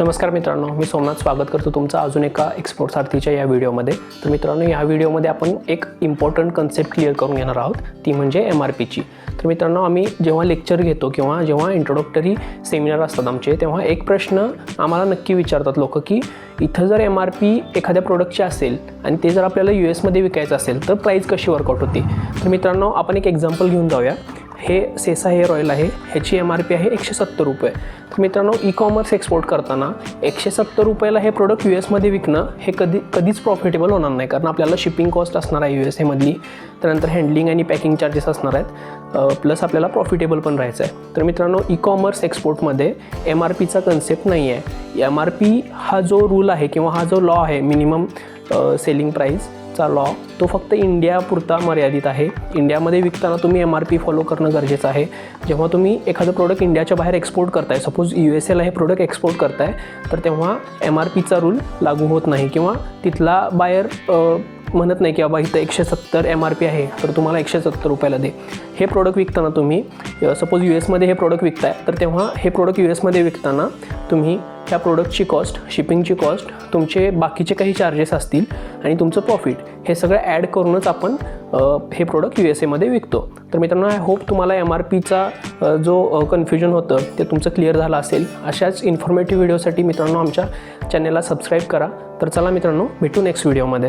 नमस्कार मित्रांनो, मी सोमनाथ स्वागत करतो तुमचं अजून एका एक्सपोर्ट सारथीच्या या व्हिडिओमध्ये। तर मित्रांनो, या व्हिडिओमध्ये आपण एक इम्पॉर्टंट कन्सेप्ट क्लिअर करून घेणार आहोत, ती म्हणजे MRPची। तर मित्रांनो, आम्ही जेव्हा लेक्चर घेतो किंवा जेव्हा इंट्रोडक्टरी सेमिनार असतात आमचे, तेव्हा एक प्रश्न आम्हाला नक्की विचारतात लोक की इथं जर MRP एखाद्या प्रोडक्टची असेल आणि ते जर आपल्याला US मध्ये विकायचं असेल तर प्राइस कशी वर्कआउट होते। तर मित्रांनो, आपण एक एक्झाम्पल घेऊन जाऊया। हे सेसा हेअर ऑइल आहे, ह्याची MRP आहे 170 रुपये। तर मित्रांनो, ई-कॉमर्स एक्सपोर्ट करताना 170 रुपयाला हे प्रोडक्ट US मध्ये विकणं हे कधीच प्रॉफिटेबल होणार नाही, कारण आपल्याला शिपिंग कॉस्ट असणार आहे USA मधली, त्यानंतर हँडलिंग आणि पॅकिंग चार्जेस असणार आहेत, प्लस आपल्याला प्रॉफिटेबल पण राहायचं आहे। तर मित्रांनो, ई-कॉमर्स एक्सपोर्टमध्ये MRPचा कन्सेप्ट नाही आहे। MRP हा जो रूल आहे किंवा हा जो लॉ आहे, मिनिमम सेलिंग प्राईसचा लॉ, तो फक्त इंडियापुरता मर्यादित आहे। इंडियामध्ये विकताना तुम्ही MRP फॉलो करणं गरजेचं आहे। जेव्हा तुम्ही एखादं प्रोडक्ट इंडियाच्या बाहेर एक्सपोर्ट करताय, सपोज USAला हे प्रोडक्ट एक्सपोर्ट करताय, तर तेव्हा MRPचा रूल लागू होत नाही किंवा तिथला बायर म्हणत नाही की बाबा इथं 170 MRP आहे तर तुम्हाला 170 रुपयाला दे। हे प्रोडक्ट विकताना तुम्ही सपोज US मध्ये हे प्रोडक्ट विकताय, तर तेव्हा हे प्रोडक्ट US मध्ये विकताना तुम्ही ह्या प्रोडक्टची कॉस्ट, शिपिंगची कॉस्ट, तुमचे बाकीचे काही चार्जेस असतील आणि तुमचं प्रॉफिट, हे सगळं ॲड करूनच आपण हे प्रोडक्ट USA मध्ये विकतो। तर मित्रांनो, आय होप तुम्हाला MRPचा जो कन्फ्युजन होतं ते तुमचं क्लिअर झालं असेल। अशाच इन्फॉर्मेटिव्ह व्हिडिओसाठी मित्रांनो आमच्या चॅनलला सबस्क्राईब करा। तर चला मित्रांनो, भेटू नेक्स्ट व्हिडिओमध्ये।